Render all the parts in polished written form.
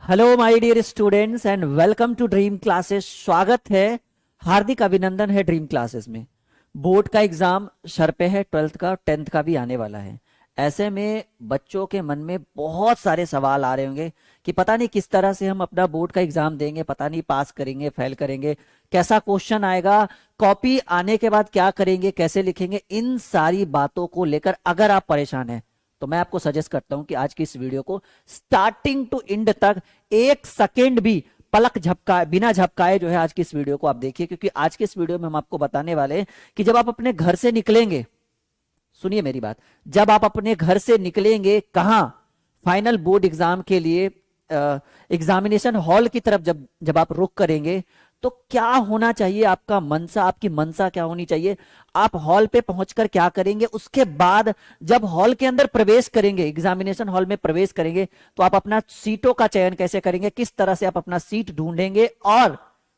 Hello my dear students and welcome to dream classes. स्वागत है, हार्दिक अभिनंदन है ड्रीम क्लासेस में। बोर्ड का एग्जाम सर पे है, 12th का 10th का भी आने वाला है। ऐसे में बच्चों के मन में बहुत सारे सवाल आ रहे होंगे कि पता नहीं किस तरह से हम अपना बोर्ड का एग्जाम देंगे, पता नहीं पास करेंगे फेल करेंगे, कैसा क्वेश्चन आएगा, कॉपी आने के बाद क्या करेंगे, कैसे लिखेंगे। इन सारी बातों को लेकर अगर आप परेशान हैं तो मैं आपको सजेस्ट करता हूं कि आज की इस वीडियो को स्टार्टिंग टू एंड तक एक सेकेंड भी पलक झपकाए बिना झपकाए जो है आज की इस वीडियो को आप देखिए, क्योंकि आज के इस वीडियो में हम आपको बताने वाले हैं कि जब आप अपने घर से निकलेंगे, सुनिए मेरी बात, जब आप अपने घर से निकलेंगे कहां, फाइनल बोर्ड एग्जाम के लिए एग्जामिनेशन हॉल की तरफ जब जब आप रुख करेंगे तो क्या होना चाहिए, आपका मनसा, आपकी मनसा क्या होनी चाहिए, आप हॉल पे पहुंचकर क्या करेंगे, उसके बाद जब हॉल के अंदर प्रवेश करेंगे, एग्जामिनेशन हॉल में प्रवेश करेंगे तो आप अपना सीटों का चयन कैसे करेंगे, किस तरह से आप अपना सीट ढूंढेंगे। और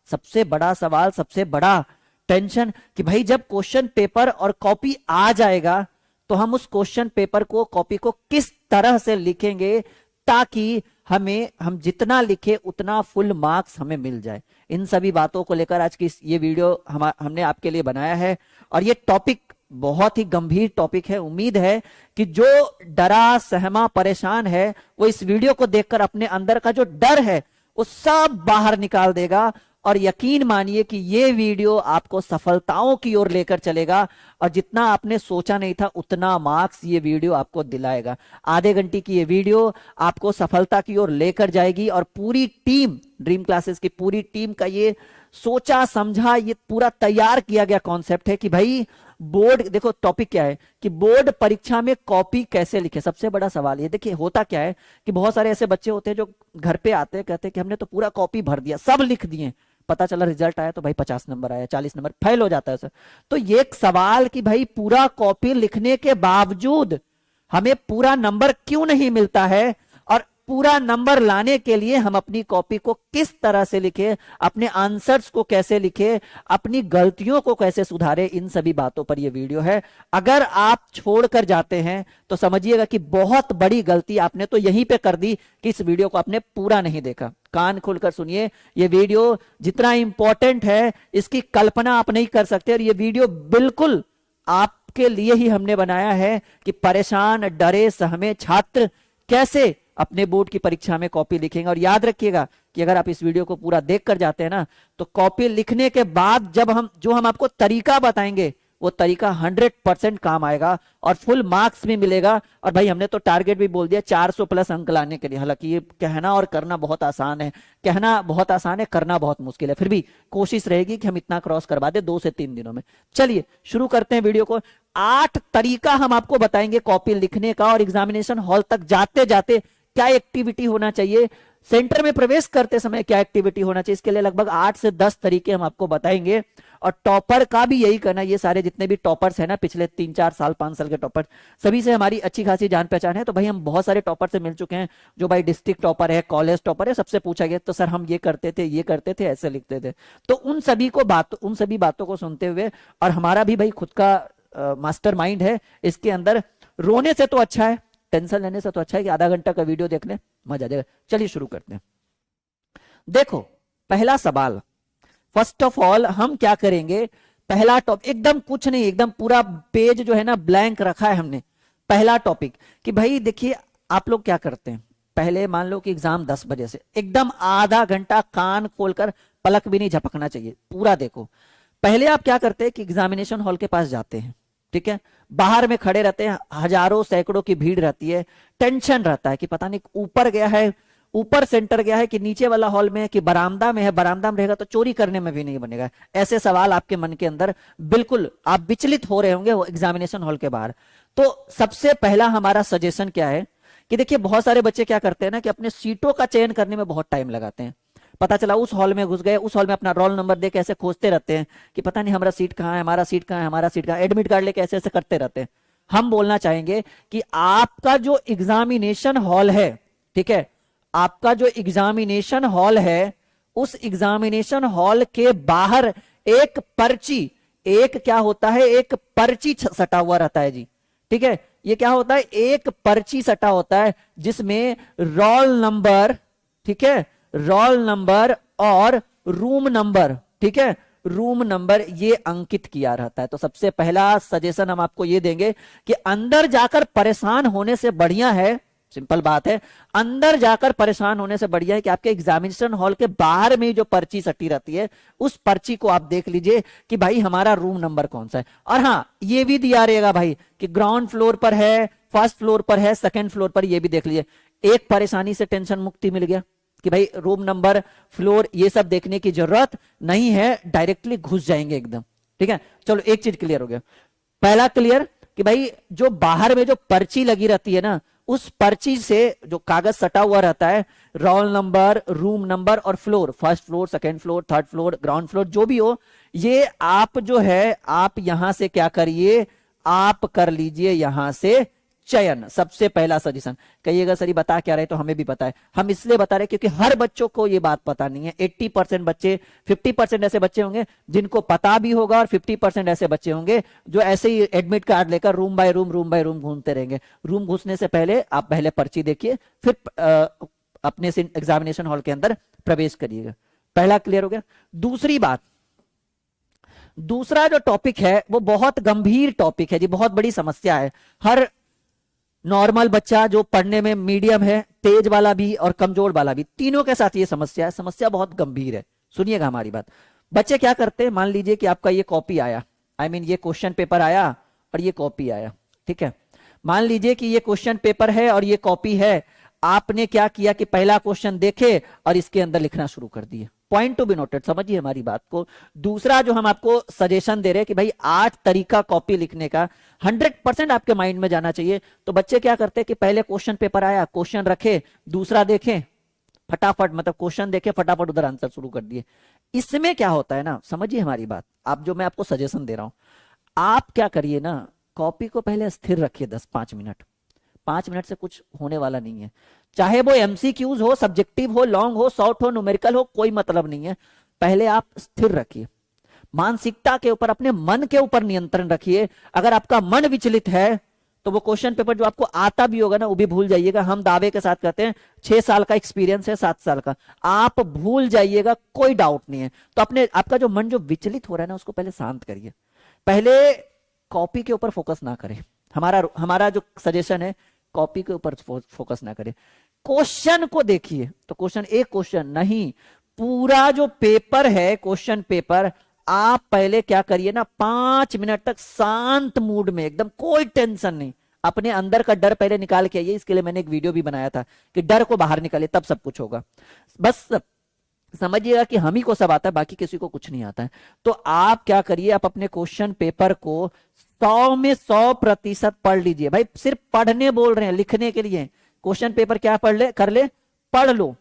सबसे बड़ा सवाल, सबसे बड़ा टेंशन कि भाई जब क्वेश्चन पेपर और कॉपी आ जाएगा तो हम उस क्वेश्चन पेपर को, कॉपी को किस तरह से लिखेंगे ताकि हम जितना लिखे उतना फुल मार्क्स हमें मिल जाए। इन सभी बातों को लेकर आज की ये वीडियो हमने आपके लिए बनाया है। और ये टॉपिक बहुत ही गंभीर टॉपिक है। उम्मीद है कि जो डरा सहमा परेशान है वो इस वीडियो को देखकर अपने अंदर का जो डर है वो सब बाहर निकाल देगा। और यकीन मानिए कि ये वीडियो आपको सफलताओं की ओर लेकर चलेगा और जितना आपने सोचा नहीं था उतना मार्क्स ये वीडियो आपको दिलाएगा। आधे घंटे की ये वीडियो आपको सफलता की ओर लेकर जाएगी और पूरी टीम, ड्रीम क्लासेस की पूरी टीम का ये सोचा समझा, ये पूरा तैयार किया गया कॉन्सेप्ट है कि भाई बोर्ड, देखो टॉपिक क्या है कि बोर्ड परीक्षा में कॉपी कैसे लिखे। सबसे बड़ा सवाल ये, देखिए होता क्या है कि बहुत सारे ऐसे बच्चे होते हैं जो घर पे आते हैं, कहते हैं कि हमने तो पूरा कॉपी भर दिया, सब लिख दिए, पता चला रिजल्ट आया तो भाई 50 नंबर आया, 40 नंबर, फेल हो जाता है सर। तो ये एक सवाल कि भाई पूरा कॉपी लिखने के बावजूद हमें पूरा नंबर क्यों नहीं मिलता है, और पूरा नंबर लाने के लिए हम अपनी कॉपी को किस तरह से लिखे, अपने आंसर्स को कैसे लिखे, अपनी गलतियों को कैसे सुधारे, इन सभी बातों पर यह वीडियो है। अगर आप छोड़कर जाते हैं तो समझिएगा कि बहुत बड़ी गलती आपने तो यहीं पे कर दी कि इस वीडियो को आपने पूरा नहीं देखा। कान खोलकर सुनिए, ये वीडियो जितना इंपॉर्टेंट है इसकी कल्पना आप नहीं कर सकते। और ये वीडियो बिल्कुल आपके लिए ही हमने बनाया है कि परेशान डरे सहमे छात्र कैसे अपने बोर्ड की परीक्षा में कॉपी लिखेंगे। और याद रखिएगा कि अगर आप इस वीडियो को पूरा देख कर जाते हैं ना तो कॉपी लिखने के बाद जब हम आपको तरीका बताएंगे वो तरीका 100% काम आएगा और फुल मार्क्स भी मिलेगा। और भाई हमने तो टारगेट भी बोल दिया 400 प्लस अंक लाने के लिए। हालांकि ये कहना और करना बहुत आसान है, कहना बहुत आसान है, करना बहुत मुश्किल है, फिर भी कोशिश रहेगी कि हम इतना क्रॉस करवा दे 2 से 3 दिनों में। चलिए शुरू करते हैं वीडियो को। 8 तरीका हम आपको बताएंगे कॉपी लिखने का, और एग्जामिनेशन हॉल तक जाते जाते क्या एक्टिविटी होना चाहिए, सेंटर में प्रवेश करते समय क्या एक्टिविटी होना चाहिए, इसके लिए लगभग 8 से 10 तरीके हम आपको बताएंगे। और टॉपर का भी यही करना, ये सारे जितने भी टॉपर्स हैं ना, पिछले 3-4 साल 5 साल के टॉपर्स, सभी से हमारी अच्छी खासी जान पहचान है। तो भाई हम बहुत सारे टॉपर से मिल चुके हैं जो भाई डिस्ट्रिक्ट टॉपर है, कॉलेज टॉपर है, सबसे पूछा गया तो सर हम ये करते थे, ये करते थे, ऐसे लिखते थे। तो उन सभी बातों को सुनते हुए, और हमारा भी भाई खुद का मास्टर माइंड है इसके अंदर, रोने से तो अच्छा है, टेंशन लेने से तो अच्छा है कि आधा घंटा का वीडियो देख ले, मजा आ जाएगा। चलिए शुरू करते हैं। देखो पहला सवाल, फर्स्ट ऑफ ऑल हम क्या करेंगे, पहला टॉपिक एकदम कुछ नहीं, एकदम पूरा पेज जो है ना ब्लैंक रखा है हमने। पहला टॉपिक कि भाई देखिए आप लोग क्या करते हैं, पहले मान लो कि एग्जाम 10 बजे से एकदम आधा घंटा कान खोलकर पलक भी नहीं झपकना चाहिए, पूरा देखो। पहले आप क्या करते हैं कि एग्जामिनेशन हॉल के पास जाते हैं, ठीक है, बाहर में खड़े रहते हैं, हजारों सैकड़ों की भीड़ रहती है, टेंशन रहता है कि पता नहीं ऊपर गया है, ऊपर सेंटर गया है कि नीचे वाला हॉल में है कि बरामदा में है, बरामदा में रहेगा तो चोरी करने में भी नहीं बनेगा। ऐसे सवाल आपके मन के अंदर बिल्कुल आप विचलित हो रहे होंगे वो एग्जामिनेशन हॉल के बाहर। तो सबसे पहला हमारा सजेशन क्या है कि देखिए बहुत सारे बच्चे क्या करते हैं ना कि अपने सीटों का चयन करने में बहुत टाइम लगाते हैं। पता चला उस हॉल में घुस गए, उस हॉल में अपना रोल नंबर देके ऐसे खोजते रहते हैं कि पता नहीं हमारा सीट कहाँ है, हमारा सीट कहाँ है, हमारा सीट कहाँ है, एडमिट कार्ड लेके ऐसे ऐसे करते रहते हैं। हम बोलना चाहेंगे कि आपका जो एग्जामिनेशन हॉल है, ठीक है, आपका जो एग्जामिनेशन हॉल है, उस एग्जामिनेशन हॉल के बाहर एक पर्ची, एक क्या होता है, एक पर्ची सटा हुआ रहता है जी, ठीक है। ये क्या होता है, एक पर्ची सटा होता है जिसमें रोल नंबर, ठीक है, रोल नंबर और रूम नंबर, ठीक है, रूम नंबर ये अंकित किया रहता है। तो सबसे पहला सजेशन हम आपको ये देंगे कि अंदर जाकर परेशान होने से बढ़िया है, सिंपल बात है, अंदर जाकर परेशान होने से बढ़िया है कि आपके एग्जामिनेशन हॉल के बाहर में जो पर्ची सटी रहती है उस पर्ची को आप देख लीजिए कि भाई हमारा रूम नंबर कौन सा है। और हाँ, ये भी दिया रहेगा भाई कि ग्राउंड फ्लोर पर है, फर्स्ट फ्लोर पर है, सेकंड फ्लोर पर, ये भी देख लीजिए। एक परेशानी से टेंशन मुक्ति मिल गया कि भाई रूम नंबर, फ्लोर, ये सब देखने की जरूरत नहीं है, डायरेक्टली घुस जाएंगे एकदम। ठीक है, चलो एक चीज क्लियर हो गया। पहला क्लियर कि भाई जो बाहर में जो पर्ची लगी रहती है ना, उस पर्ची से जो कागज सटा हुआ रहता है, रोल नंबर, रूम नंबर और floor, first floor, second floor, third floor, ground floor, जो भी हो, ये आप जो है आप यहां से क्या करिए, आप कर लीजिए यहां से चयन। सबसे पहला सजेशन। कहिएगा सर बता क्या रहे, तो हमें भी पता है, हम इसलिए बता रहे क्योंकि हर बच्चों को ये बात पता नहीं है। 80% बच्चे, 50% ऐसे बच्चे होंगे जिनको पता भी होगा और 50% ऐसे बच्चे होंगे जो ऐसे ही एडमिट कार्ड लेकर रूम बाय रूम घूमते रहेंगे। रूम घुसने से पहले आप पहले पर्ची देखिए, फिर अपने एग्जामिनेशन हॉल के अंदर प्रवेश करिएगा। पहला क्लियर हो गया। दूसरी बात, दूसरा जो टॉपिक है वो बहुत गंभीर टॉपिक है जी, बहुत बड़ी समस्या है। हर नॉर्मल बच्चा जो पढ़ने में मीडियम है, तेज वाला भी और कमजोर वाला भी, तीनों के साथ ये समस्या है। समस्या बहुत गंभीर है, सुनिएगा हमारी बात। बच्चे क्या करते हैं, मान लीजिए कि आपका ये कॉपी आया, ये क्वेश्चन पेपर आया और ये कॉपी आया, ठीक है। मान लीजिए कि ये क्वेश्चन पेपर है और ये कॉपी है। आपने क्या किया कि पहला क्वेश्चन देखे और इसके अंदर लिखना शुरू कर दिए। पॉइंट टू बी नोटेड, समझिए हमारी बात को। दूसरा जो हम आपको सजेशन दे रहे हैं कि भाई 8 तरीका कॉपी लिखने का 100% आपके माइंड में जाना चाहिए। तो बच्चे क्या करते हैं कि पहले क्वेश्चन पेपर आया, क्वेश्चन रखे, दूसरा देखें, फटाफट मतलब क्वेश्चन देखे, फटाफट उधर आंसर शुरू कर दिए। इसमें क्या होता है ना, समझिए हमारी बात। आप जो मैं आपको सजेशन दे रहा हूं, आप क्या करिए ना, कॉपी को पहले स्थिर रखिए 10-5 मिनट। 5 मिनट से कुछ होने वाला नहीं है। चाहे वो एमसीक्यूज हो, सब्जेक्टिव हो, लॉन्ग हो, शॉर्ट हो, न्यूमेरिकल हो, कोई मतलब नहीं है। पहले आप स्थिर रखिए, मानसिकता के ऊपर, अपने मन के ऊपर नियंत्रण रखिए। अगर आपका मन विचलित है तो वो क्वेश्चन पेपर जो आपको आता भी होगा ना, वो भी भूल जाइएगा। हम दावे के साथ कहते हैं 6 साल का एक्सपीरियंस है, 7 साल का, आप भूल जाइएगा, कोई डाउट नहीं है। तो अपने आपका जो मन जो विचलित हो रहा है ना, उसको पहले शांत करिए। पहले कॉपी के ऊपर फोकस ना करें। हमारा जो सजेशन है, कॉपी के ऊपर फोकस ना करें, क्वेश्चन को देखिए। तो क्वेश्चन, एक क्वेश्चन नहीं, पूरा जो पेपर है, क्वेश्चन पेपर, आप पहले क्या करिए ना, 5 मिनट तक शांत मूड में, एकदम कोई टेंशन नहीं, अपने अंदर का डर पहले निकाल के आइए। इसके लिए मैंने एक वीडियो भी बनाया था कि डर को बाहर निकालिए, तब सब कुछ होगा। बस समझिएगा कि हम ही को सब आता है, बाकी किसी को कुछ नहीं आता है। तो आप क्या करिए, आप अपने क्वेश्चन पेपर को 100 में 100% पढ़ लीजिए। भाई सिर्फ पढ़ने बोल रहे हैं, लिखने के लिए। क्वेश्चन पेपर क्या पढ़ ले, कर ले, पढ़ लो।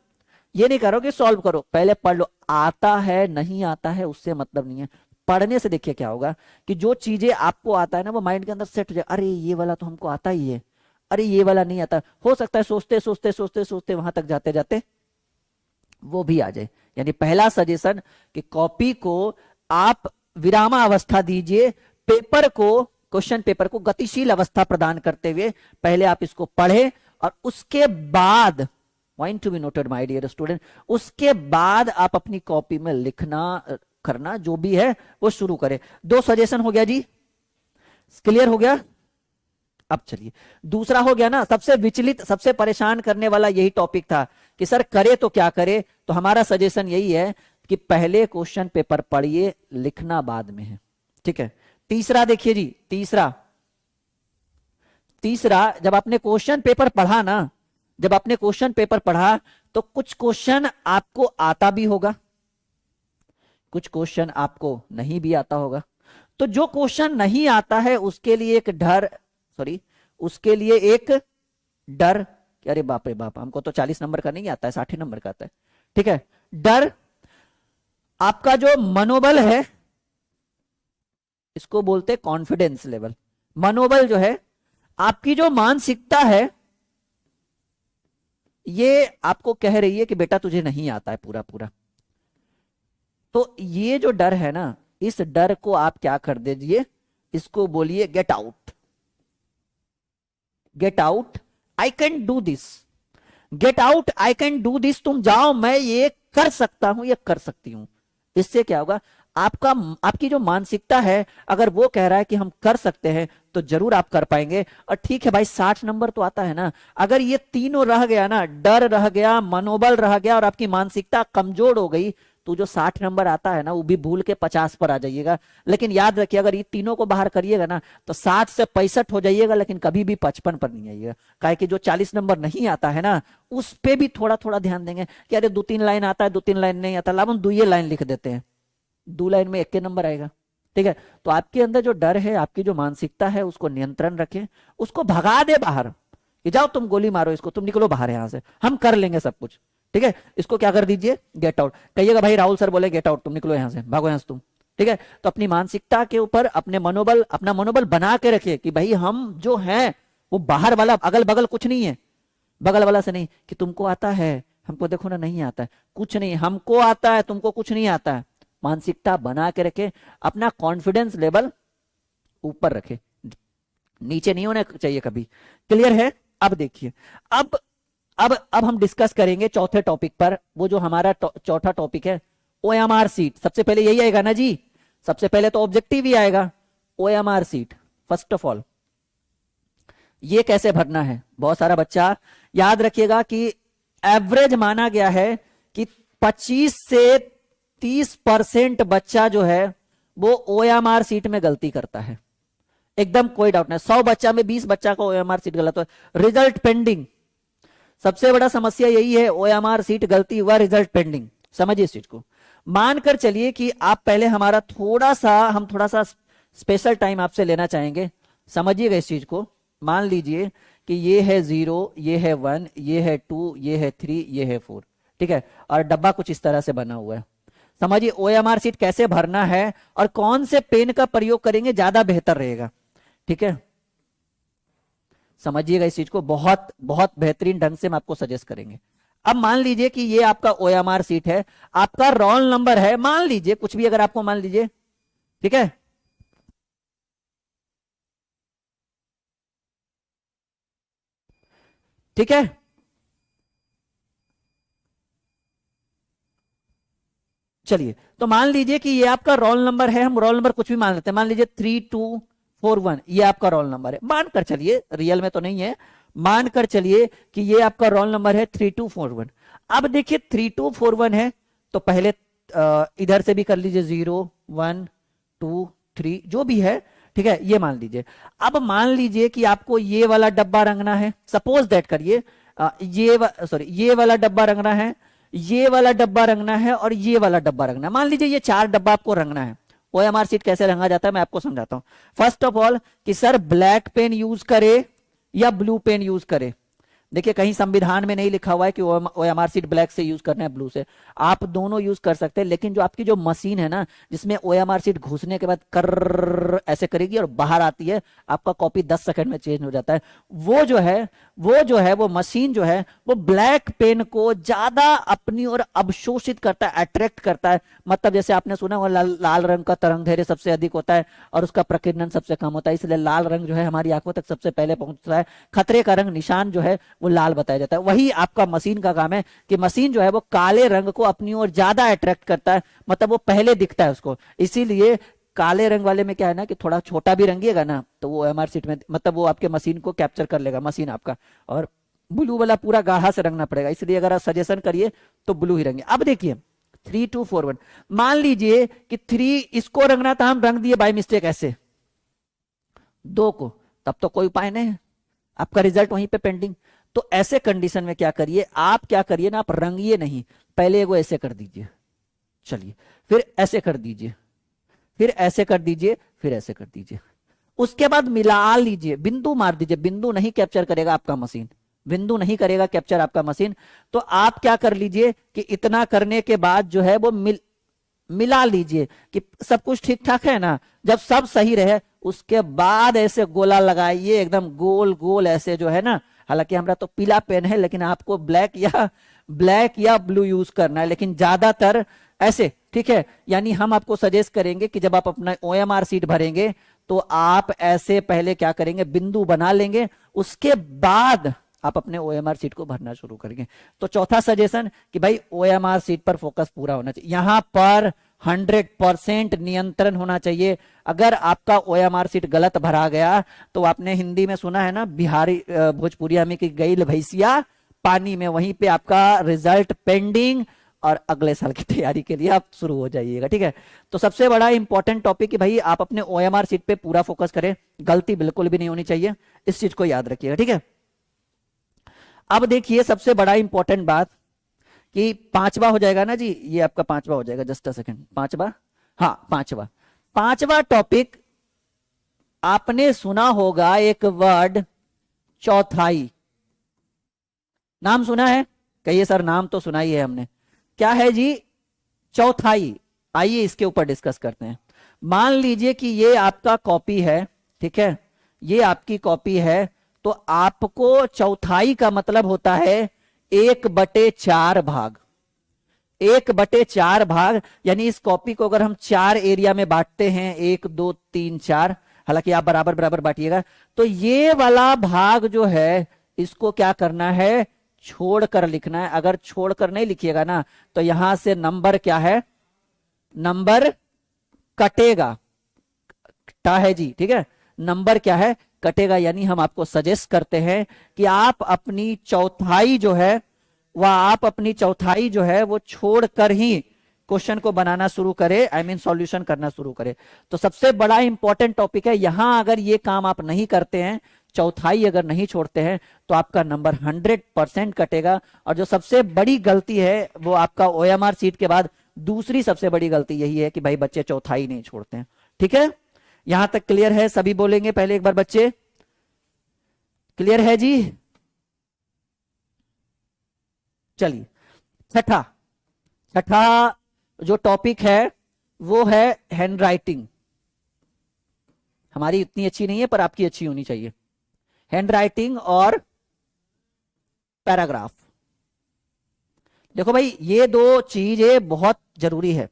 ये नहीं करो कि सॉल्व करो, पहले पढ़ लो। आता है नहीं आता है उससे मतलब नहीं है, पढ़ने से देखिए क्या होगा कि जो चीजें आपको आता है ना, वो माइंड के अंदर सेट हो जाए। अरे ये वाला तो हमको आता ही है, अरे ये वाला नहीं आता। हो सकता है सोचते सोचते सोचते सोचते वहां तक जाते जाते वो भी आ जाए। यानी पहला सजेशन कि कॉपी को आप विरामावस्था दीजिए, पेपर को, क्वेश्चन पेपर को गतिशील अवस्था प्रदान करते हुए पहले आप इसको पढ़े और उसके बाद, point to be noted my dear student, उसके बाद आप अपनी कॉपी में लिखना करना जो भी है वो शुरू करें। 2 सजेशन हो गया जी, क्लियर हो गया। अब चलिए दूसरा हो गया ना, सबसे विचलित, सबसे परेशान करने वाला यही टॉपिक था कि सर करे तो क्या करे। तो हमारा सजेशन यही है कि पहले क्वेश्चन पेपर पढ़िए, लिखना बाद में है, ठीक है। तीसरा देखिए जी, तीसरा जब आपने क्वेश्चन पेपर पढ़ा ना, जब आपने क्वेश्चन पेपर पढ़ा तो कुछ क्वेश्चन आपको आता भी होगा, कुछ क्वेश्चन आपको नहीं भी आता होगा। तो जो क्वेश्चन नहीं आता है उसके लिए एक डर कि अरे बाप रे बाप, हमको तो 40 नंबर का नहीं आता है, 60 नंबर का आता है, ठीक है। डर, आपका जो मनोबल है, इसको बोलते हैं कॉन्फिडेंस लेवल। मनोबल जो है, आपकी जो मानसिकता है, ये आपको कह रही है कि बेटा तुझे नहीं आता है पूरा पूरा। तो ये जो डर है ना, इस डर को आप क्या कर दीजिए, इसको बोलिए get out, get out, I can do this. Get out, I can do this, तुम जाओ, मैं ये कर सकता हूं, ये कर सकती हूं। इससे क्या होगा, आपका आपकी जो मानसिकता है, अगर वो कह रहा है कि हम कर सकते हैं, तो जरूर आप कर पाएंगे। और ठीक है भाई, 60 नंबर तो आता है ना। अगर ये तीनों रह गया ना, डर रह गया, मनोबल रह गया और आपकी मानसिकता कमजोर हो गई, तो जो 60 नंबर आता है ना, वो भी भूल के 50 पर आ जाइएगा। लेकिन याद रखिए, अगर ये तीनों को बाहर करिएगा ना, तो 60 से 65 हो जाइएगा, लेकिन कभी भी 55 पर नहीं आइएगा। काहे कि जो 40 नंबर नहीं आता है ना, उस पे भी थोड़ा थोड़ा ध्यान देंगे कि अरे 2-3 लाइन आता है, 2-3 लाइन नहीं आता, लाभ हम 2 लाइन लिख देते हैं, 2 लाइन में 1 के नंबर आएगा। ठीक है, तो आपके अंदर जो डर है, आपकी जो मानसिकता है, उसको नियंत्रण रखें, उसको भगा दे बाहर कि जाओ तुम गोली मारो इसको, तुम निकलो बाहर यहां से, हम कर लेंगे सब कुछ। ठीक है, इसको क्या कर दीजिए, गेट आउट कहिएगा। भाई राहुल सर बोले गेट आउट, तुम निकलो यहां से, भागो यहां से तुम। ठीक है, तो अपनी मानसिकता के ऊपर अपना मनोबल बना के रखिए कि भाई हम जो हैं वो बाहर वाला, अगल बगल कुछ नहीं है, बगल वाला से नहीं कि तुमको आता है, हमको देखो ना नहीं आता है, कुछ नहीं, हमको आता है, तुमको कुछ नहीं आता है। मानसिकता बना के रखे, अपना कॉन्फिडेंस लेवल ऊपर रखे, नीचे नहीं होना चाहिए कभी। क्लियर है? अब देखिए, अब हम डिस्कस करेंगे चौथे टॉपिक पर। वो जो हमारा चौथा टॉपिक है, ओएमआर सीट। सबसे पहले यही आएगा ना जी, सबसे पहले तो ऑब्जेक्टिव ही आएगा, OMR sheet. First of all ये कैसे भरना है, बहुत सारा बच्चा याद रखिएगा कि एवरेज माना गया है कि 25 से 30% बच्चा जो है वो ओएमआर सीट में गलती करता है। एकदम कोई डाउट नहीं, 100 बच्चा में 20 बच्चा का ओएमआर सीट गलत हो, रिजल्ट पेंडिंग। सबसे बड़ा समस्या यही है, ओएमआर सीट गलती हुआ, रिजल्ट पेंडिंग। समझिए इस चीज को। मानकर चलिए कि आप पहले हम थोड़ा सा स्पेशल टाइम आपसे लेना चाहेंगे, समझिएगा इस चीज को। मान लीजिए कि ये है 0, ये है 1, ये है 2, ये है 3, ये है 4। ठीक है, और डब्बा कुछ इस तरह से बना हुआ है। समझिए ओएमआर सीट कैसे भरना है और कौन से पेन का प्रयोग करेंगे ज्यादा बेहतर रहेगा। ठीक है, समझिएगा इस चीज को, बहुत बहुत बेहतरीन ढंग से हम आपको सजेस्ट करेंगे। अब मान लीजिए कि ये आपका ओएमआर सीट है, आपका रोल नंबर है, मान लीजिए कुछ भी, अगर आपको मान लीजिए, ठीक है, ठीक है, चलिए तो मान लीजिए कि ये आपका रोल नंबर है, हम रोल नंबर कुछ भी मान लेते हैं, मान लीजिए 3241, ये आपका रोल नंबर है। मानकर चलिए, रियल में तो नहीं है, मानकर चलिए कि ये आपका रोल नंबर है 3241। अब देखिए 3241 है, तो पहले इधर से भी कर लीजिए 0 1 2 3 जो भी है। ठीक है, ये मान लीजिए। अब मान लीजिए कि आपको ये वाला डब्बा रंगना है, सपोज दैट करिए, ये वाला डब्बा रंगना है, ये वाला डब्बा रंगना है और ये वाला डब्बा रंगना है। मान लीजिए ये 4 डब्बा आपको रंगना है। ओएमआर सीट कैसे रंगा जाता है मैं आपको समझाता हूं। फर्स्ट ऑफ ऑल कि सर ब्लैक पेन यूज करे या ब्लू पेन यूज करे। देखिए कहीं संविधान में नहीं लिखा हुआ है कि ओएमआर सीट ब्लैक से यूज करना है ब्लू से, आप दोनों यूज कर सकते हैं। लेकिन जो आपकी जो मशीन है ना, जिसमें ओएमआर सीट घुसने के बाद कर ऐसे करेगी और बाहर आती है, आपका कॉपी 10 सेकंड में चेंज हो जाता है, वो मशीन जो है वो ब्लैक पेन को ज्यादा अपनी ओर अवशोषित करता है, अट्रैक्ट करता है। मतलब जैसे आपने सुना वो लाल रंग का तरंग धैर्य सबसे अधिक होता है और उसका प्रकीर्णन सबसे कम होता है, इसलिए लाल रंग जो है हमारी आंखों तक सबसे पहले पहुंचता है। खतरे का रंग निशान जो है वो लाल बताया जाता है। वही आपका मशीन का काम है कि मशीन जो है वो काले रंग को अपनी ओर ज्यादा अट्रैक्ट करता है, मतलब वो पहले दिखता है उसको। इसीलिए काले रंग वाले में क्या है ना कि थोड़ा छोटा भी रंगिएगा ना तो वो ओएमआर सीट में, मतलब वो आपके मशीन को कैप्चर कर लेगा मशीन आपका। और ब्लू वाला पूरा गाढ़ा से रंगना पड़ेगा, इसलिए अगर आप सजेशन करिए तो ब्लू ही रंगे। अब देखिए 3241, मान लीजिए कि 3 इसको रंगना था, हम रंग दिए बाय मिस्टेक ऐसे 2 को, तब तो कोई उपाय नहीं है, आपका रिजल्ट वहीं पे पेंडिंग। तो ऐसे कंडीशन में क्या करिए, आप क्या करिए ना, आप रंगिए नहीं, पहले वो ऐसे कर दीजिए, चलिए फिर ऐसे कर दीजिए, फिर ऐसे कर दीजिए, फिर ऐसे कर दीजिए, उसके बाद मिला लीजिए, बिंदु मार दीजिए। बिंदु नहीं कैप्चर करेगा आपका मशीन, बिंदु नहीं करेगा कैप्चर आपका मशीन। तो आप क्या कर लीजिए कि इतना करने के बाद जो है वो मिला लीजिए कि सब कुछ ठीक ठाक है ना। जब सब सही रहे उसके बाद ऐसे गोला लगाइए, एकदम गोल गोल ऐसे जो है ना। हालांकि हमारा तो पीला पेन है, लेकिन आपको ब्लैक या ब्लू यूज करना है, लेकिन ज्यादातर ऐसे। ठीक है, यानी हम आपको सजेस्ट करेंगे कि जब आप अपना ओएमआर सीट भरेंगे तो आप ऐसे पहले क्या करेंगे, बिंदु बना लेंगे, उसके बाद आप अपने ओएमआर सीट को भरना शुरू करेंगे। तो चौथा सजेशन कि भाई ओएमआर सीट पर फोकस पूरा होना चाहिए, यहां पर 100% नियंत्रण होना चाहिए। अगर आपका ओएमआर सीट गलत भरा गया तो आपने हिंदी में सुना है ना, बिहारी भोजपुरिया में कि गई भैंसिया पानी में, वहीं पे आपका रिजल्ट पेंडिंग और अगले साल की तैयारी के लिए आप शुरू हो जाइएगा। ठीक है, तो सबसे बड़ा इंपॉर्टेंट टॉपिक कि भाई आप अपने ओएमआर सीट पे पूरा फोकस करें, गलती बिल्कुल भी नहीं होनी चाहिए, इस चीज को याद रखिएगा। ठीक है, अब देखिए सबसे बड़ा इंपॉर्टेंट बात कि पांचवा हो जाएगा ना जी, ये आपका पांचवा हो जाएगा, जस्ट अ सेकंड, पांचवा, हाँ पांचवा, पांचवा टॉपिक आपने सुना होगा एक वर्ड चौथाई, नाम सुना है? कहिए सर नाम तो सुना ही है हमने, क्या है जी? चौथाई। आइए इसके ऊपर डिस्कस करते हैं। मान लीजिए कि ये आपका कॉपी है, ठीक है, ये आपकी कॉपी है, तो आपको चौथाई का मतलब होता है 1/4 भाग। 1/4 भाग, यानी इस कॉपी को अगर हम 4 एरिया में बांटते हैं, 1 2 3 4, हालांकि आप बराबर बराबर बांटिएगा, तो ये वाला भाग जो है इसको क्या करना है? छोड़कर लिखना है। अगर छोड़कर नहीं लिखिएगा ना तो यहां से नंबर क्या है? नंबर कटेगा, कटा है जी, ठीक है, नंबर क्या है? कटेगा। यानी हम आपको सजेस्ट करते हैं कि आप अपनी चौथाई जो है वो छोड़कर ही क्वेश्चन को बनाना शुरू करे, आई मीन सॉल्यूशन करना शुरू करे। तो सबसे बड़ा इंपॉर्टेंट टॉपिक है, यहां अगर ये काम आप नहीं करते हैं, चौथाई अगर नहीं छोड़ते हैं, तो आपका नंबर 100% कटेगा। और जो सबसे बड़ी गलती है वो आपका ओएमआर सीट के बाद दूसरी सबसे बड़ी गलती यही है कि भाई बच्चे चौथाई नहीं छोड़ते हैं। ठीक है, यहां तक क्लियर है? सभी बोलेंगे पहले एक बार, बच्चे क्लियर है जी? चलिए, छठा जो टॉपिक है वो है हैंड राइटिंग। हमारी इतनी अच्छी नहीं है पर आपकी अच्छी होनी चाहिए। हैंड राइटिंग और पैराग्राफ। देखो भाई, ये दो चीजें बहुत जरूरी है।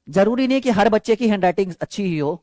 जरूरी नहीं कि हर बच्चे की हैंड राइटिंग अच्छी ही हो,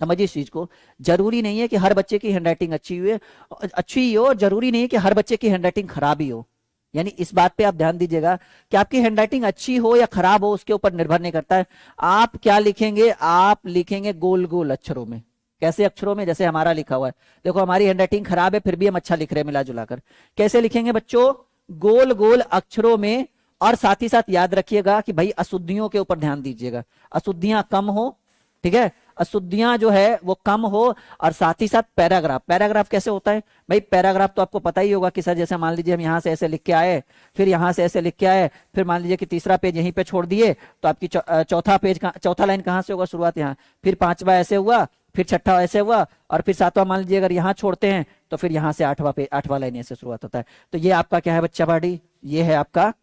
समझिए इस चीज को। जरूरी नहीं है कि हर बच्चे की हैंड राइटिंग अच्छी ही हो, जरूरी नहीं है कि हर बच्चे की हैंड राइटिंग खराब ही हो। यानी इस बात पे आप ध्यान दीजिएगा कि आपकी हैंड राइटिंग अच्छी हो या खराब हो उसके ऊपर निर्भर नहीं करता है। आप क्या लिखेंगे? आप लिखेंगे गोल गोल अक्षरों में। कैसे अक्षरों में? जैसे हमारा लिखा हुआ है, देखो हमारी हैंडराइटिंग खराब है फिर भी हम अच्छा लिख रहे हैं मिला जुलाकर। कैसे लिखेंगे बच्चों? गोल गोल अक्षरों में। और साथ ही साथ याद रखिएगा कि भाई अशुद्धियों के ऊपर ध्यान दीजिएगा, अशुद्धियां कम हो, ठीक है, अशुद्धियां जो है वो कम हो। और साथ ही साथ पैराग्राफ कैसे होता है भाई? पैराग्राफ तो आपको पता ही होगा कि सर जैसे मान लीजिए हम यहां से ऐसे लिख के आए, फिर यहां से ऐसे लिख के आए, फिर मान लीजिए कि तीसरा पेज यहीं पे छोड़ दिए, तो आपकी चौथा लाइन कहां से होगा? शुरुआत यहाँ, फिर पांचवा ऐसे हुआ, फिर छठा ऐसे हुआ, और फिर सातवां मान लीजिए अगर यहां छोड़ते हैं तो फिर यहां से आठवां लाइन ऐसे शुरुआत होता है। तो ये आपका क्या है बच्चा बाड़ी? ये है आपका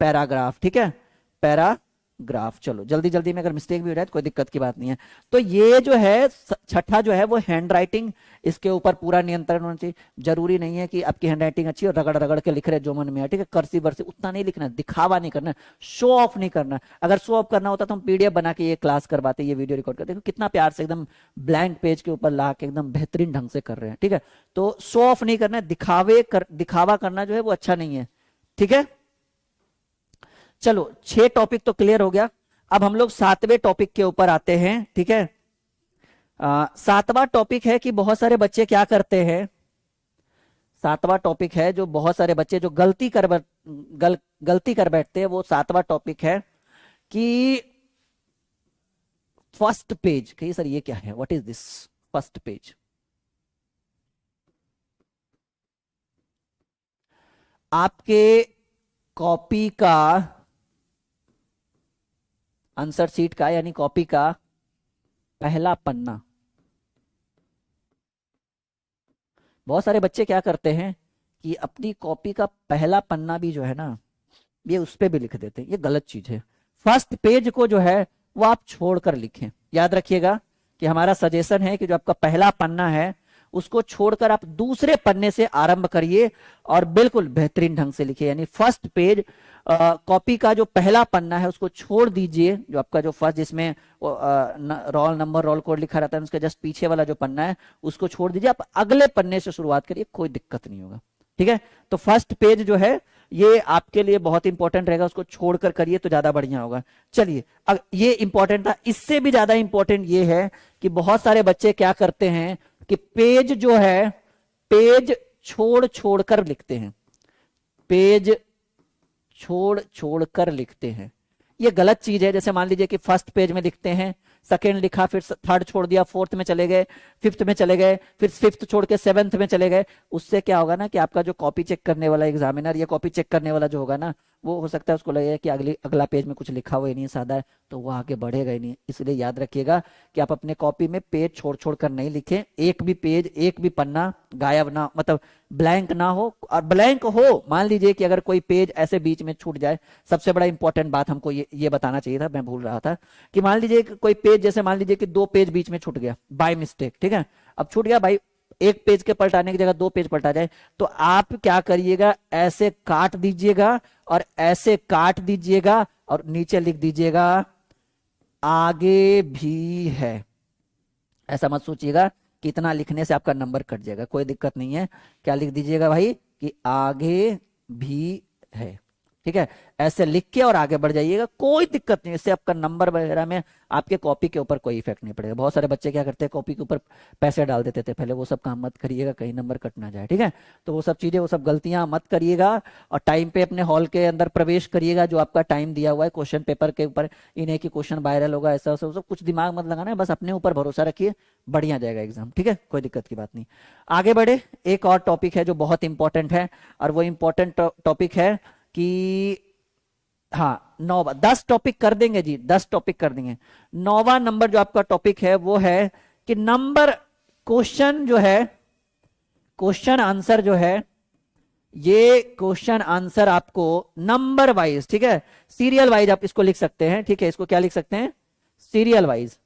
पैराग्राफ। ठीक है, पैराग्राफ। चलो जल्दी जल्दी में अगर मिस्टेक भी हो जाए तो कोई दिक्कत की बात नहीं है। तो ये जो है छठा जो है वो हैंड राइटिंग, इसके ऊपर पूरा नियंत्रण होना चाहिए। जरूरी नहीं है कि आपकी हैंड राइटिंग अच्छी और रगड़ रगड़ के लिख रहे जो मन में है, ठीक है, कर्सिव वर्सिव उतना नहीं लिखना, दिखावा नहीं करना, शो ऑफ नहीं करना। अगर शो ऑफ करना होता तो हम पीडीएफ बना के ये क्लास करवाते, ये वीडियो रिकॉर्ड करते। देखो कितना प्यार से एकदम ब्लैंक पेज के ऊपर ला के एकदम बेहतरीन ढंग से कर रहे हैं। ठीक है, तो शो ऑफ नहीं करना, दिखावा करना जो है वो अच्छा नहीं है। ठीक है, चलो 6 टॉपिक तो क्लियर हो गया। अब हम लोग 7वें टॉपिक के ऊपर आते हैं। ठीक है, 7वां टॉपिक है कि बहुत सारे बच्चे क्या करते हैं। 7वां टॉपिक है जो बहुत सारे बच्चे जो गलती कर बैठते हैं, वो 7वां टॉपिक है कि फर्स्ट पेज। कहिए सर ये क्या है? What is this first page? आपके कॉपी का, आंसर सीट का यानी कॉपी का पहला पन्ना। बहुत सारे बच्चे क्या करते हैं कि अपनी कॉपी का पहला पन्ना भी जो है ना, ये उस पे भी लिख देते हैं। ये गलत चीज है। फर्स्ट पेज को जो है वो आप छोड़कर लिखें। याद रखिएगा कि हमारा सजेशन है कि जो आपका पहला पन्ना है उसको छोड़कर आप दूसरे पन्ने से आरंभ करिए और बिल्कुल बेहतरीन ढंग से लिखिए। यानी फर्स्ट पेज, कॉपी का जो पहला पन्ना है उसको छोड़ दीजिए। जो आपका जो फर्स्ट जिसमें रोल नंबर रोल कोड लिखा रहता है उसके जस्ट पीछे वाला जो पन्ना है उसको छोड़ दीजिए। आप अगले पन्ने से शुरुआत करिए, कोई दिक्कत नहीं होगा। ठीक है। तो फर्स्ट पेज जो है ये आपके लिए बहुत इंपॉर्टेंट रहेगा, उसको छोड़कर करिए तो ज्यादा बढ़िया होगा। चलिए, अब ये इंपॉर्टेंट था, इससे भी ज्यादा इंपॉर्टेंट ये है कि बहुत सारे बच्चे क्या करते हैं कि पेज जो है, पेज छोड़ छोड़ कर लिखते हैं, पेज छोड़ छोड़ कर लिखते हैं। ये गलत चीज है। जैसे मान लीजिए कि फर्स्ट पेज में लिखते हैं, सेकेंड लिखा, फिर थर्ड छोड़ दिया, फोर्थ में चले गए, फिफ्थ में चले गए, फिर फिफ्थ छोड़ के सेवेंथ में चले गए। उससे क्या होगा ना कि आपका जो कॉपी चेक करने वाला एग्जामिनर या कॉपी चेक करने वाला जो होगा ना, वो हो सकता है उसको लगेगा कि अगला पेज में कुछ लिखा हुआ ही नहीं है, सादा है, तो वो आगे बढ़ेगा ही नहीं। इसलिए याद रखिएगा कि आप अपने कॉपी में पेज छोड़ छोड़ कर नहीं लिखें, एक भी पेज, एक भी पन्ना गायब ना, मतलब ब्लैंक ना हो। और ब्लैंक हो, मान लीजिए कि अगर कोई पेज ऐसे बीच में छूट जाए, सबसे बड़ा इंपॉर्टेंट बात हमको ये बताना चाहिए था, मैं भूल रहा था, कि मान लीजिए कि कोई पेज, जैसे मान लीजिए कि 2 पेज बीच में छूट गया बाय मिस्टेक, ठीक है। अब छूट गया भाई, एक पेज के पलटाने की जगह 2 पेज पलटा जाए, तो आप क्या करिएगा, ऐसे काट दीजिएगा और ऐसे काट दीजिएगा और नीचे लिख दीजिएगा आगे भी है। ऐसा मत सोचिएगा कि इतना लिखने से आपका नंबर कट जाएगा, कोई दिक्कत नहीं है। क्या लिख दीजिएगा भाई कि आगे भी है, ठीक है। ऐसे लिख के और आगे बढ़ जाइएगा, कोई दिक्कत नहीं, इससे आपका नंबर वगैरह में आपके कॉपी के ऊपर कोई इफेक्ट नहीं पड़ेगा। बहुत सारे बच्चे क्या करते हैं, कॉपी के ऊपर पैसे डाल देते थे पहले, वो सब काम मत करिएगा, कहीं नंबर कट ना जाए, ठीक है। तो वो सब चीजें, वो सब गलतियां मत करिएगा और टाइम पे अपने हॉल के अंदर प्रवेश करिएगा। जो आपका टाइम दिया हुआ है क्वेश्चन पेपर के ऊपर, इन्हें कि क्वेश्चन वायरल होगा, ऐसा सब कुछ दिमाग मत लगाना है, बस अपने ऊपर भरोसा रखिए, बढ़िया जाएगा एग्जाम, ठीक है, कोई दिक्कत की बात नहीं। आगे बढ़े, एक और टॉपिक है जो बहुत इंपॉर्टेंट है, और वो इंपॉर्टेंट टॉपिक है कि हाँ 10 टॉपिक कर देंगे जी, 10 टॉपिक कर देंगे। 9वां नंबर जो आपका टॉपिक है वो है कि नंबर, क्वेश्चन जो है, क्वेश्चन आंसर जो है, ये क्वेश्चन आंसर आपको नंबर वाइज, ठीक है, सीरियल वाइज आप इसको लिख सकते हैं, ठीक है। इसको क्या लिख सकते हैं, सीरियल वाइज,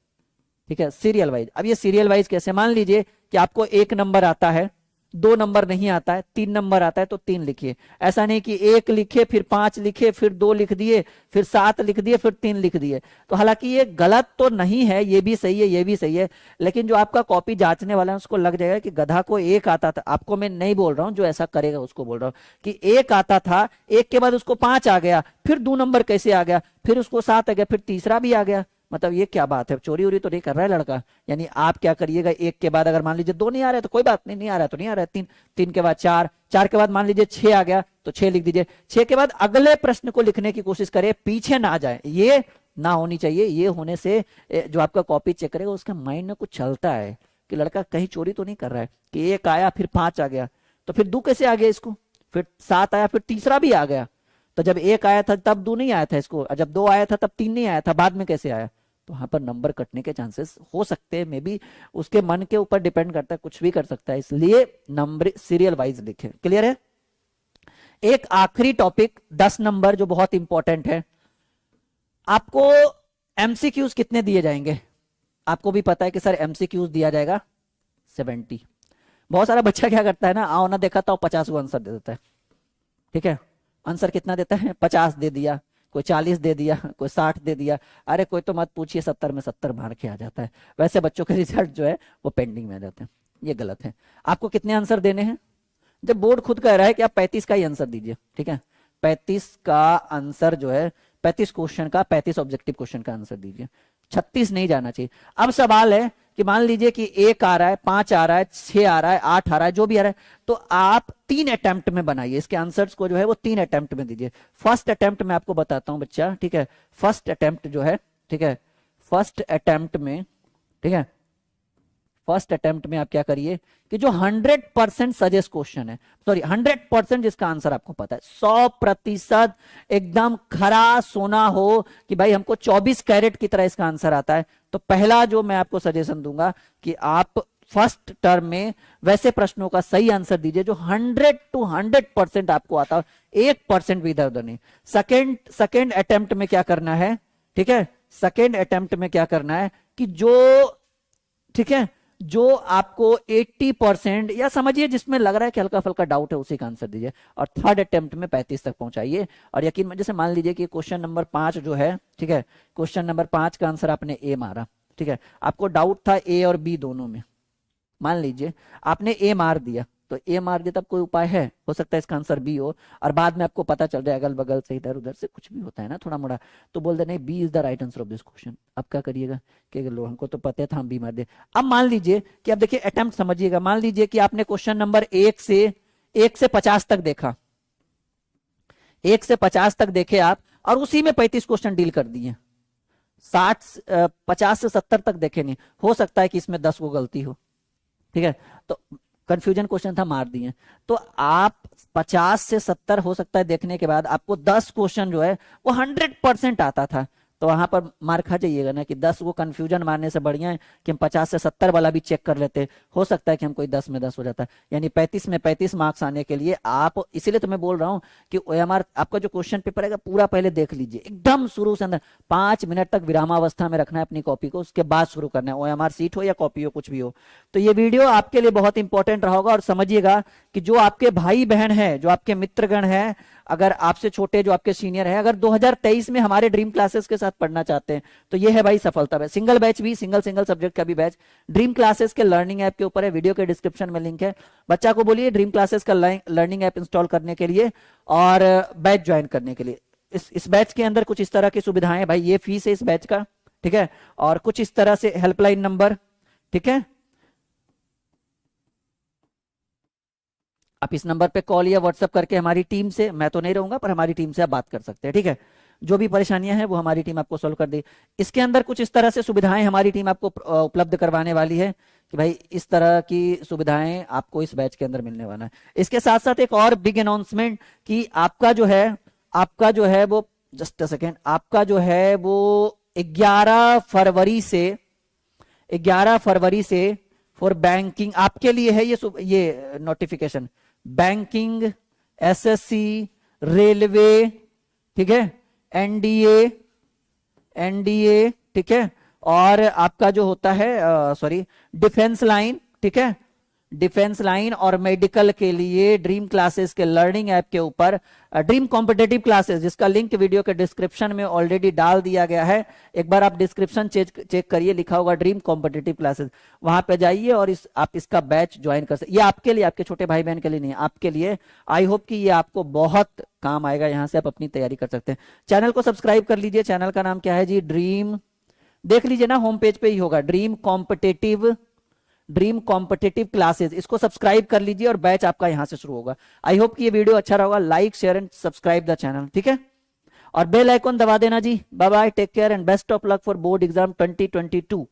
ठीक है, सीरियल वाइज। अब ये सीरियल वाइज कैसे, मान लीजिए कि आपको 1 नंबर आता है, 2 नंबर नहीं आता है, 3 नंबर आता है, तो 3 लिखिए। ऐसा नहीं कि 1 लिखे, फिर 5 लिखे, फिर 2 लिख दिए, फिर 7 लिख दिए, फिर 3 लिख दिए। तो हालांकि ये गलत तो नहीं है, ये भी सही है, ये भी सही है, लेकिन जो आपका कॉपी जांचने वाला है उसको लग जाएगा कि गधा को 1 आता था। आपको मैं नहीं बोल रहा हूं, जो ऐसा करेगा उसको बोल रहा हूं कि 1 आता था, 1 के बाद उसको 5 आ गया, फिर 2 नंबर कैसे आ गया, फिर उसको 7 आ गया, फिर तीसरा भी आ गया। मतलब ये क्या बात है, चोरी उरी तो नहीं कर रहा है लड़का। यानी आप क्या करिएगा, 1 के बाद अगर मान लीजिए 2 नहीं आ रहा है तो कोई बात नहीं, नहीं आ रहा है तो नहीं आ रहा है, 3, 3 के बाद 4, 4 के बाद मान लीजिए 6 आ गया तो 6 लिख दीजिए। 6 के बाद अगले प्रश्न को लिखने की कोशिश करें, पीछे ना जाए, ये ना होनी चाहिए। ये होने से जो आपका कॉपी चेक करेगा उसके माइंड में कुछ चलता है कि लड़का कहीं चोरी तो नहीं कर रहा है, कि 1 आया फिर 5 आ गया, तो फिर 2 कैसे आ गया इसको, फिर 7 आया, फिर तीसरा भी आ गया। तो जब 1 आया था तब 2 नहीं आया था इसको, जब 2 आया था तब 3 नहीं आया था, बाद में कैसे आया। तो वहां पर नंबर कटने के चांसेस हो सकते हैं, मे बी उसके मन के ऊपर डिपेंड करता है, कुछ भी कर सकता है, इसलिए नंबर सीरियल वाइज लिखे। क्लियर है। एक आखिरी टॉपिक 10 नंबर जो बहुत इंपॉर्टेंट है, आपको एमसीक्यूज कितने दिए जाएंगे, आपको भी पता है कि सर एमसीक्यूज दिया जाएगा 70। बहुत सारा बच्चा क्या करता है ना, आओ ना देखा तो 50 को आंसर दे देता है, ठीक है। आंसर कितना देता है, 50 दे दिया, कोई 40 दे दिया, कोई 60 दे दिया, अरे कोई तो मत पूछिए 70 में 70 मार के आ जाता है। वैसे बच्चों के रिजल्ट जो है वो पेंडिंग में आ जाते हैं, ये गलत है। आपको कितने आंसर देने हैं, जब बोर्ड खुद कह रहा है कि आप 35 का ही आंसर दीजिए, ठीक है, 35 का आंसर जो है, 35 क्वेश्चन का, 35 ऑब्जेक्टिव क्वेश्चन का आंसर दीजिए, 36 नहीं जाना चाहिए। अब सवाल है कि मान लीजिए कि 1 आ रहा है, 5 आ रहा है, 6 आ रहा है, 8 आ रहा है, जो भी आ रहा है, तो आप 3 अटेम्प्ट में बनाइए इसके आंसर्स को, जो है वो 3 अटेम्प्ट में दीजिए। फर्स्ट अटेम्प्ट में आपको बताता हूं बच्चा, ठीक है, फर्स्ट अटेम्प्ट जो है, ठीक है, फर्स्ट अटेम्प्ट में, ठीक है, फर्स्ट अटेम्प्ट में आप क्या करिए कि जो 100% सजेस्ट क्वेश्चन है, सॉरी 100% जिसका आंसर आपको पता है, 100% एकदम खरा सोना हो कि भाई हमको 24 कैरेट की तरह इसका आंसर आता है, तो पहला जो मैं आपको सजेशन दूंगा कि आप फर्स्ट टर्म में वैसे प्रश्नों का सही आंसर दीजिए जो 100 to 100% आपको आता है, 1% भी इधर उधर नहीं। सेकेंड अटेम्प्ट में क्या करना है, ठीक है, सेकेंड अटेम्प्ट में क्या करना है कि जो, ठीक है, जो आपको 80% या समझिए जिसमें लग रहा है कि हल्का फुल्का डाउट है उसी का आंसर दीजिए, और थर्ड अटेम्प्ट में 35 तक पहुंचाइए। और यकीन, जैसे मान लीजिए कि क्वेश्चन नंबर 5 जो है, ठीक है, क्वेश्चन नंबर 5 का आंसर आपने ए मारा, ठीक है, आपको डाउट था ए और बी दोनों में, मान लीजिए आपने ए मार दिया, तो ए मार दिया तब कोई उपाय है? हो सकता है इसका आंसर बी हो, और बाद में आपको पता चल जाए अगल बगल से इधर उधर से कुछ भी होता है ना थोड़ा मोड़ा, तो बोल दे नहीं B is the right answer of this question. अब क्या करिएगा कि लो हमको तो पता था हम बी मार दे। अब मान लीजिए कि अब देखिए अटेम्प्ट समझिएगा, मान लीजिए कि आपने क्वेश्चन नंबर 1 से 50 तक देखा, 1 से 50 तक देखे आप, और उसी में 35 क्वेश्चन डील कर दिए। 50 से 70 तक देखे नहीं, हो सकता है कि इसमें 10 को गलती हो, ठीक है, तो कंफ्यूजन क्वेश्चन था मार दिए। तो आप 50 से 70 हो सकता है देखने के बाद आपको 10 क्वेश्चन जो है वो 100% आता था, तो वहां पर मार खा जाइएगा ना कि 10 को कंफ्यूजन मारने से बढ़िया है कि हम 50 से 70 वाला भी चेक कर लेते, हो सकता है कि हम कोई 10 में 10 हो जाता है। यानी 35 में 35 मार्क्स आने के लिए आप, इसीलिए तो मैं बोल रहा हूं कि ओएमआर आपका जो क्वेश्चन पेपर है पूरा पहले देख लीजिए एकदम शुरू से, अंदर 5 मिनट तक विरामावस्था में रखना है अपनी कॉपी को, उसके बाद शुरू करना है, ओएमआर सीट हो या कॉपी हो कुछ भी हो। तो ये वीडियो आपके लिए बहुत इंपॉर्टेंट रहोगा, और समझिएगा कि जो आपके भाई बहन है, जो आपके मित्रगण है, अगर आपसे छोटे जो आपके सीनियर है, अगर 2023 में हमारे ड्रीम क्लासेस के साथ पढ़ना चाहते हैं तो ये है भाई सफलता बैच, सिंगल बैच भी, सिंगल सब्जेक्ट का भी बैच ड्रीम क्लासेस के लर्निंग ऐप के ऊपर है, वीडियो के डिस्क्रिप्शन में लिंक है। बच्चा को बोलिए ड्रीम क्लासेस का लर्निंग ऐप इंस्टॉल करने के लिए और बैच ज्वाइन करने के लिए। इस बैच के अंदर कुछ इस तरह की सुविधाएं भाई, ये फीस है इस बैच का, ठीक है, और कुछ इस तरह से हेल्पलाइन नंबर, ठीक है, आप इस नंबर पे कॉल या व्हाट्सएप करके हमारी टीम से, मैं तो नहीं रहूंगा पर हमारी टीम से आप बात कर सकते हैं, ठीक है, जो भी परेशानियां हैं वो हमारी टीम आपको सॉल्व कर देगी। इसके अंदर कुछ इस तरह से सुविधाएं हमारी टीम आपको उपलब्ध करवाने वाली है कि भाई इस तरह की सुविधाएं आपको इस बैच के अंदर मिलने वाला है। इसके साथ साथ एक और बिग अनाउंसमेंट कि आपका जो है वो, जस्ट अ सेकेंड, आपका जो है वो 11 फरवरी से फॉर बैंकिंग आपके लिए है ये नोटिफिकेशन, बैंकिंग, एसएससी, रेलवे, ठीक है, एनडीए, ठीक है, और आपका जो होता है डिफेंस लाइन, ठीक है, डिफेंस लाइन और मेडिकल के लिए ड्रीम क्लासेस के लर्निंग ऐप के ऊपर ड्रीम कॉम्पिटिटिव क्लासेस, जिसका लिंक वीडियो के डिस्क्रिप्शन में ऑलरेडी डाल दिया गया है, एक बार आप डिस्क्रिप्शन चेक करिए, लिखा होगा ड्रीम कॉम्पिटिटिव क्लासेस, वहां पे जाइए और आप इसका बैच ज्वाइन कर सकते। ये आपके लिए, आपके छोटे भाई बहन के लिए नहीं है, आपके लिए। आई होप कि ये आपको बहुत काम आएगा, यहां से आप अपनी तैयारी कर सकते हैं। चैनल को सब्सक्राइब कर लीजिए, चैनल का नाम क्या है जी, ड्रीम, देख लीजिए ना होम पेज पे ही होगा, ड्रीम कॉम्पिटिटिव क्लासेस, इसको सब्सक्राइब कर लीजिए और बैच आपका यहां से शुरू होगा। आई होप कि ये वीडियो अच्छा रहा होगा, like share and subscribe the channel, ठीक है, और बेल आइकॉन दबा देना जी। Bye bye, take care and best of luck for board exam 2022।